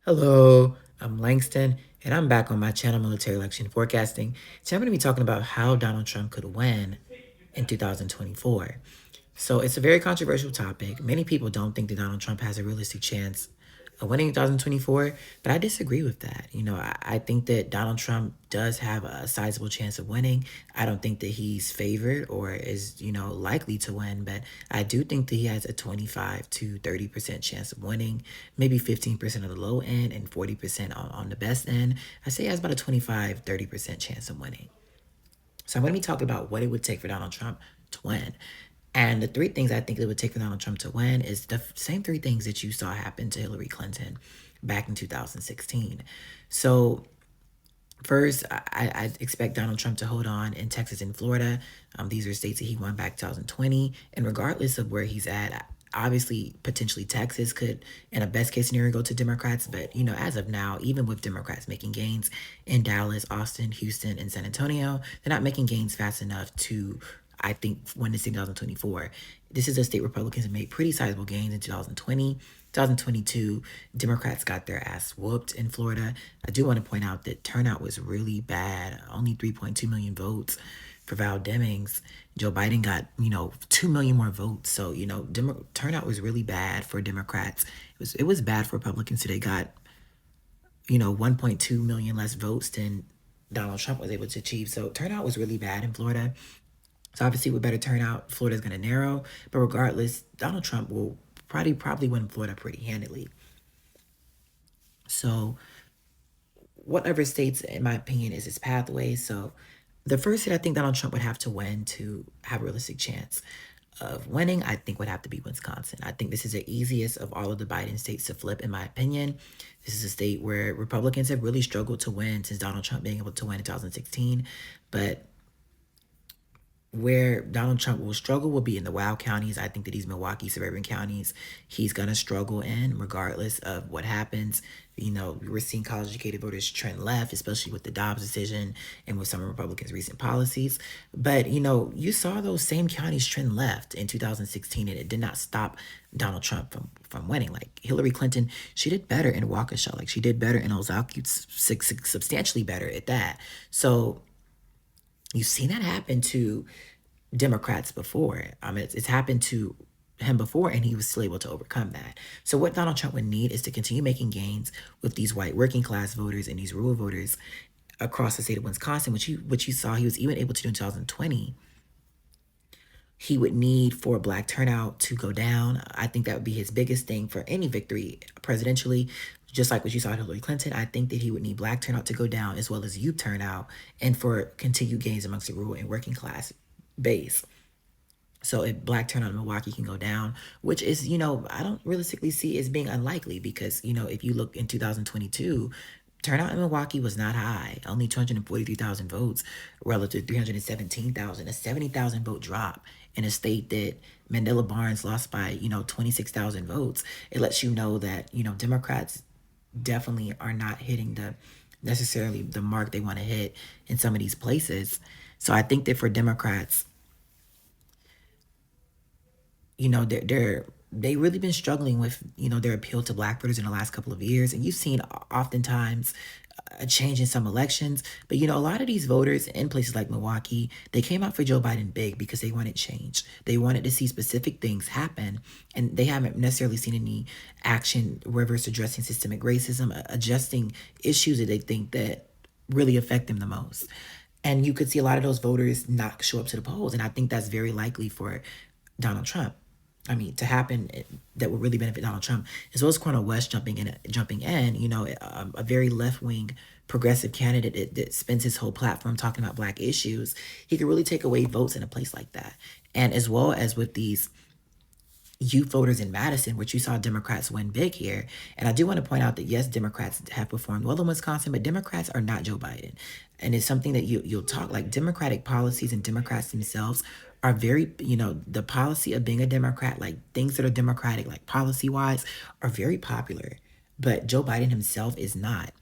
Hello, I'm Langston, and I'm back on my channel, Military Election Forecasting. So I'm going to be talking about how Donald Trump could win in 2024. So it's a very controversial topic. Many people don't think that Donald Trump has a realistic chance of winning in 2024, but I disagree with that. I think that Donald Trump does have a sizable chance of winning. I don't think that he's favored or is, likely to win, but I do think that he has a 25 to 30% chance of winning, maybe 15% on the low end and 40% on the best end. I say he has about a 25-30% chance of winning. So I'm going to be talking about what it would take for Donald Trump to win. And the three things I think it would take for Donald Trump to win is the same three things that you saw happen to Hillary Clinton back in 2016. So first, I expect Donald Trump to hold on in Texas and Florida. These are states that he won back 2020. And regardless of where he's at, obviously, potentially Texas could, in a best case scenario, go to Democrats. But, as of now, even with Democrats making gains in Dallas, Austin, Houston, and San Antonio, they're not making gains fast enough to, I think, win this in 2024. This is a state Republicans have made pretty sizable gains in 2020. 2022, Democrats got their ass whooped in Florida. I do want to point out that turnout was really bad. Only 3.2 million votes for Val Demings. Joe Biden got, 2 million more votes. So, turnout was really bad for Democrats. It was bad for Republicans. So they got, 1.2 million less votes than Donald Trump was able to achieve. So turnout was really bad in Florida. So obviously with better turnout, Florida's going to narrow. But regardless, Donald Trump will probably win Florida pretty handily. So whatever states, in my opinion, is his pathway. So the first state I think Donald Trump would have to win to have a realistic chance of winning, I think would have to be Wisconsin. I think this is the easiest of all of the Biden states to flip, in my opinion. This is a state where Republicans have really struggled to win since Donald Trump being able to win in 2016. But where Donald Trump will struggle will be in the wild counties. I think that these Milwaukee suburban counties, he's going to struggle in regardless of what happens. We're seeing college educated voters trend left, especially with the Dobbs decision and with some of Republicans' recent policies. But, you saw those same counties trend left in 2016, and it did not stop Donald Trump from winning. Like Hillary Clinton, she did better in Waukesha. Like she did better in Ozaukee, substantially better at that. So you've seen that happen to Democrats before. It's happened to him before, and he was still able to overcome that. So what Donald Trump would need is to continue making gains with these white working class voters and these rural voters across the state of Wisconsin, which you saw he was even able to do in 2020. He would need for black turnout to go down. I think that would be his biggest thing for any victory presidentially. Just like what you saw with Hillary Clinton, I think that he would need black turnout to go down as well as youth turnout and for continued gains amongst the rural and working class base. So if black turnout in Milwaukee can go down, which is, I don't realistically see as being unlikely because, if you look in 2022, turnout in Milwaukee was not high, only 243,000 votes relative to 317,000, a 70,000 vote drop in a state that Mandela Barnes lost by, 26,000 votes. It lets you know that, Democrats definitely are not hitting necessarily the mark they want to hit in some of these places. So I think that for Democrats, they really been struggling with their appeal to black voters in the last couple of years, and you've seen oftentimes a change in some elections. But a lot of these voters in places like Milwaukee, they came out for Joe Biden big because they wanted change. They wanted to see specific things happen, and they haven't necessarily seen any action whether it's addressing systemic racism, adjusting issues that they think that really affect them the most. And you could see a lot of those voters not show up to the polls, and I think that's very likely for Donald Trump. To happen that would really benefit Donald Trump, as well as Cornel West jumping in, a very left wing progressive candidate that spends his whole platform talking about black issues. He could really take away votes in a place like that. And as well as with these youth voters in Madison, which you saw Democrats win big here. And I do want to point out that, yes, Democrats have performed well in Wisconsin, but Democrats are not Joe Biden. And it's something that you'll talk like Democratic policies and Democrats themselves are very, the policy of being a Democrat, like things that are Democratic, like policy wise, are very popular. But Joe Biden himself is not.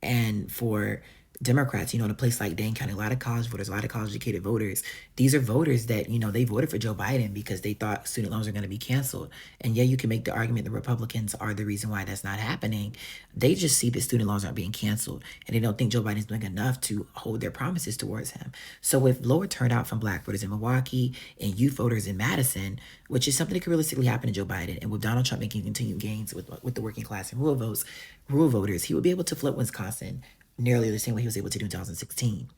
And for Democrats, in a place like Dane County, a lot of college voters, a lot of college educated voters. These are voters that, they voted for Joe Biden because they thought student loans are going to be canceled. And yeah, you can make the argument the Republicans are the reason why that's not happening. They just see that student loans aren't being canceled and they don't think Joe Biden's doing enough to hold their promises towards him. So with lower turnout from black voters in Milwaukee and youth voters in Madison, which is something that could realistically happen to Joe Biden, and with Donald Trump making continued gains with the working class and rural voters, he would be able to flip Wisconsin nearly the same way he was able to do in 2016.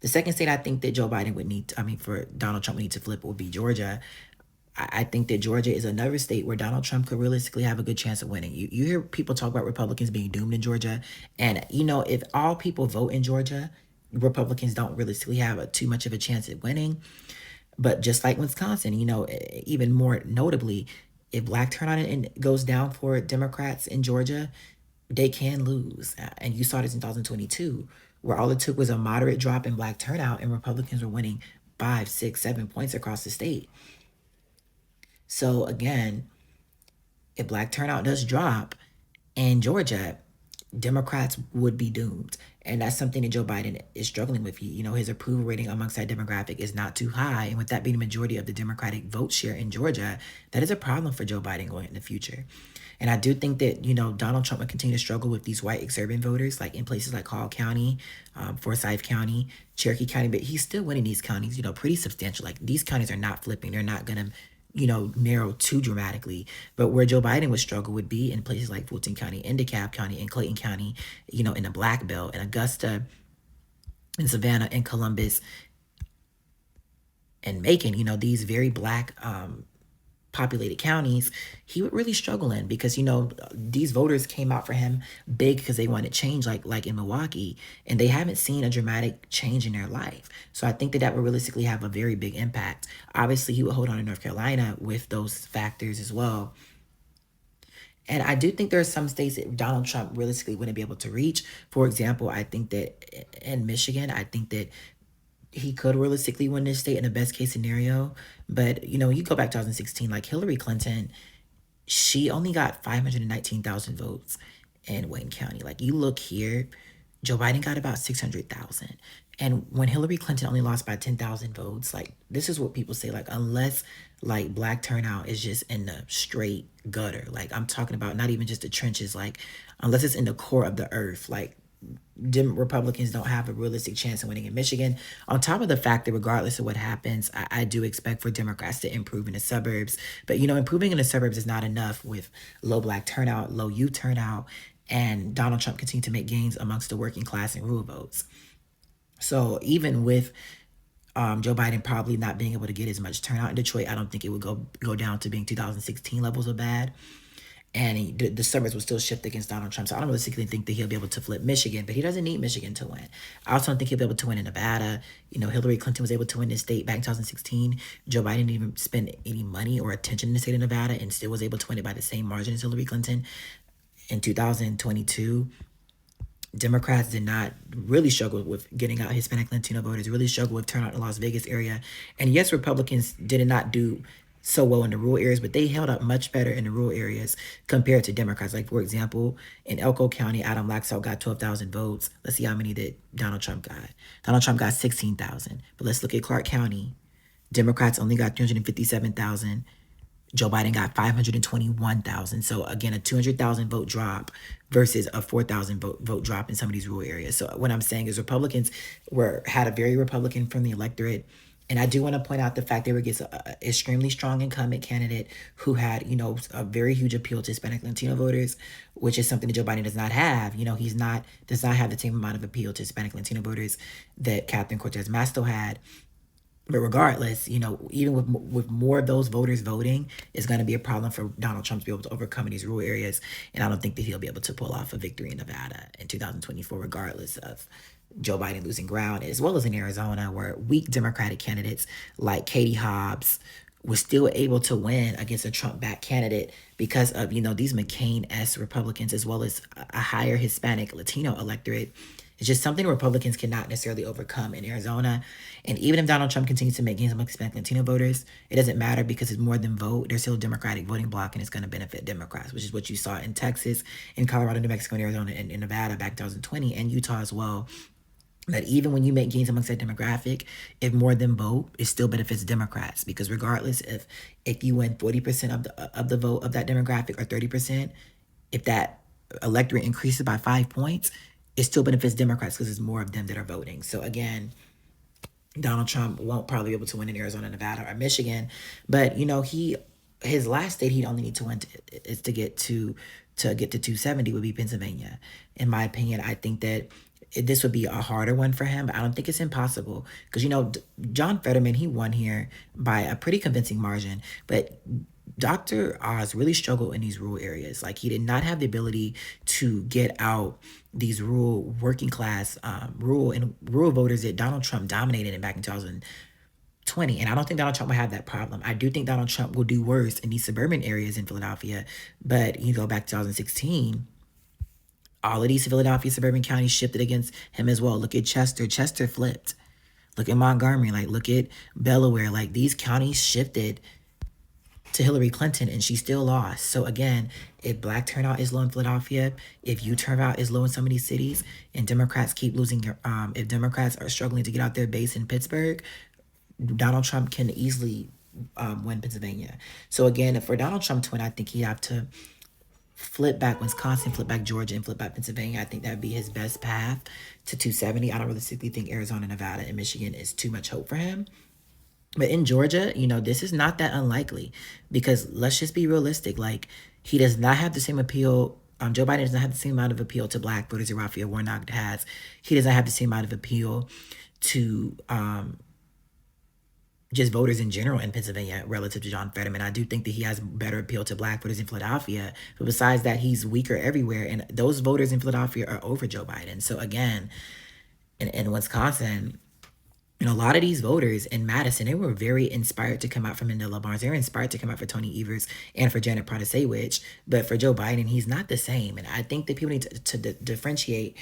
The second state I think that Joe Biden would need, for Donald Trump would need to flip would be Georgia. I think that Georgia is another state where Donald Trump could realistically have a good chance of winning. You hear people talk about Republicans being doomed in Georgia. And, if all people vote in Georgia, Republicans don't realistically have too much of a chance at winning. But just like Wisconsin, even more notably, if black turnout goes down for Democrats in Georgia, they can lose. And you saw this in 2022, where all it took was a moderate drop in black turnout and Republicans were winning 5, 6, 7 points across the state. So again, if black turnout does drop in Georgia, Democrats would be doomed. And that's something that Joe Biden is struggling with. His approval rating amongst that demographic is not too high. And with that being the majority of the Democratic vote share in Georgia, that is a problem for Joe Biden going in the future. And I do think that, Donald Trump will continue to struggle with these white exurban voters, like in places like Hall County, Forsyth County, Cherokee County, but he's still winning these counties, pretty substantial. Like these counties are not flipping. They're not going to, narrow too dramatically. But where Joe Biden would struggle would be in places like Fulton County, and DeKalb County, and Clayton County, in the Black Belt, and Augusta, and Savannah, and Columbus, and Macon, these very black populated counties, he would really struggle in because these voters came out for him big because they wanted change, like in Milwaukee, and they haven't seen a dramatic change in their life. So I think that would realistically have a very big impact. Obviously, he would hold on in North Carolina with those factors as well. And I do think there are some states that Donald Trump realistically wouldn't be able to reach. For example, I think that in Michigan, I think that he could realistically win this state in the best case scenario. But, when you go back to 2016, like Hillary Clinton, she only got 519,000 votes in Wayne County. Like you look here, Joe Biden got about 600,000. And when Hillary Clinton only lost by 10,000 votes, like this is what people say, like unless like black turnout is just in the straight gutter, like I'm talking about not even just the trenches, like unless it's in the core of the earth, like Republicans don't have a realistic chance of winning in Michigan. On top of the fact that regardless of what happens, I do expect for Democrats to improve in the suburbs. But, improving in the suburbs is not enough with low black turnout, low youth turnout, and Donald Trump continue to make gains amongst the working class and rural votes. So even with Joe Biden probably not being able to get as much turnout in Detroit, I don't think it would go down to being 2016 levels of bad. And the suburbs will still shift against Donald Trump. So I don't realistically think that he'll be able to flip Michigan, but he doesn't need Michigan to win. I also don't think he'll be able to win in Nevada. Hillary Clinton was able to win this state back in 2016. Joe Biden didn't even spend any money or attention in the state of Nevada and still was able to win it by the same margin as Hillary Clinton. In 2022, Democrats did not really struggle with getting out Hispanic Latino voters, really struggled with turnout in the Las Vegas area. And yes, Republicans did not do so well in the rural areas, but they held up much better in the rural areas compared to Democrats. Like, for example, in Elko County, Adam Laxalt got 12,000 votes. Let's see how many that Donald Trump got. Donald Trump got 16,000. But let's look at Clark County. Democrats only got 357,000. Joe Biden got 521,000. So again, a 200,000 vote drop versus a 4,000 vote drop in some of these rural areas. So what I'm saying is Republicans had a very Republican friendly electorate. And I do want to point out the fact they were against an extremely strong incumbent candidate who had, a very huge appeal to Hispanic Latino voters, which is something that Joe Biden does not have. Does not have the same amount of appeal to Hispanic Latino voters that Catherine Cortez Masto had. But regardless, even with more of those voters voting, it's going to be a problem for Donald Trump to be able to overcome in these rural areas. And I don't think that he'll be able to pull off a victory in Nevada in 2024, regardless of Joe Biden losing ground, as well as in Arizona, where weak Democratic candidates like Katie Hobbs was still able to win against a Trump-backed candidate because of, these McCain-esque Republicans, as well as a higher Hispanic Latino electorate. It's just something Republicans cannot necessarily overcome in Arizona. And even if Donald Trump continues to make gains among Hispanic Latino voters, it doesn't matter because it's more than vote. There's still a Democratic voting bloc and it's going to benefit Democrats, which is what you saw in Texas, in Colorado, New Mexico, and Arizona, and in Nevada back in 2020, and Utah as well. That even when you make gains amongst that demographic, if more than vote, it still benefits Democrats because regardless if you win 40% of the vote of that demographic or 30%, if that electorate increases by 5 points, it still benefits Democrats because there's more of them that are voting. So again, Donald Trump won't probably be able to win in Arizona, Nevada, or Michigan, but his last state he'd only need to win is to get to 270 would be Pennsylvania. In my opinion, I think that this would be a harder one for him, but I don't think it's impossible because John Fetterman, he won here by a pretty convincing margin, but Dr. Oz really struggled in these rural areas. Like he did not have the ability to get out these rural working class, rural voters that Donald Trump dominated in back in 2020. And I don't think Donald Trump will have that problem. I do think Donald Trump will do worse in these suburban areas in Philadelphia. But you go back to 2016, all of these Philadelphia suburban counties shifted against him as well. Look at Chester. Chester flipped. Look at Montgomery. Like look at Delaware. Like these counties shifted to Hillary Clinton and she still lost. So again, if black turnout is low in Philadelphia, if youth turnout is low in some of these cities, and Democrats keep losing, if Democrats are struggling to get out their base in Pittsburgh, Donald Trump can easily win Pennsylvania. So again, for Donald Trump to win, I think he'd have to flip back Wisconsin, flip back Georgia, and flip back Pennsylvania. I think that would be his best path to 270. I don't realistically think Arizona, Nevada, and Michigan is too much hope for him. But in Georgia, this is not that unlikely because let's just be realistic. Like, he does not have the same appeal. Joe Biden does not have the same amount of appeal to black voters that Raphael Warnock has. He does not have the same amount of appeal to just voters in general in Pennsylvania relative to John Fetterman. I do think that he has better appeal to black voters in Philadelphia. But besides that, he's weaker everywhere. And those voters in Philadelphia are over Joe Biden. So again, in Wisconsin, a lot of these voters in Madison, they were very inspired to come out for Mandela Barnes. They were inspired to come out for Tony Evers and for Janet Protasewicz. But for Joe Biden, he's not the same. And I think that people need to differentiate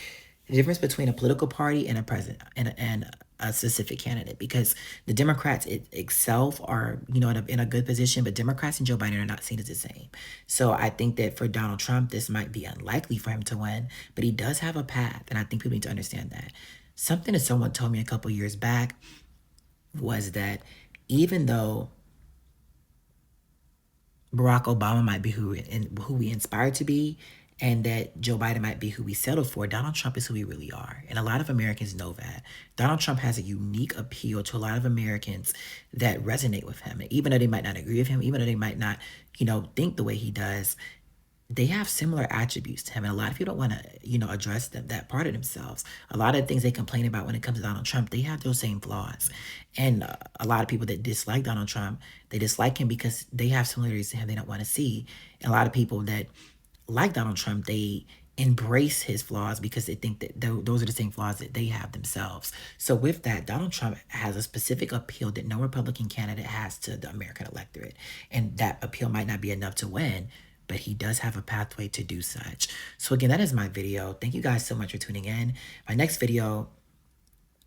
the difference between a political party and a president and a specific candidate, because the Democrats itself are, in a good position, but Democrats and Joe Biden are not seen as the same. So I think that for Donald Trump, this might be unlikely for him to win, but he does have a path. And I think people need to understand that. Something that someone told me a couple years back was that even though Barack Obama might be who we inspired to be, and that Joe Biden might be who we settled for, Donald Trump is who we really are. And a lot of Americans know that. Donald Trump has a unique appeal to a lot of Americans that resonate with him. And even though they might not agree with him, even though they might not, think the way he does, they have similar attributes to him. And a lot of people don't want to, address that part of themselves. A lot of things they complain about when it comes to Donald Trump, they have those same flaws. And a lot of people that dislike Donald Trump, they dislike him because they have similarities to him they don't want to see. And a lot of people that like Donald Trump, they embrace his flaws because they think that those are the same flaws that they have themselves. So with that, Donald Trump has a specific appeal that no Republican candidate has to the American electorate. And that appeal might not be enough to win, but he does have a pathway to do such. So again, that is my video. Thank you guys so much for tuning in. My next video,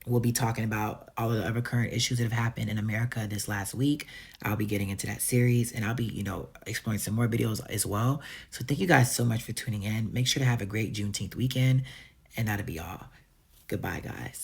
we'll be talking about all of the other current issues that have happened in America this last week. I'll be getting into that series, and I'll be, exploring some more videos as well. So thank you guys so much for tuning in. Make sure to have a great Juneteenth weekend, and that'll be all. Goodbye, guys.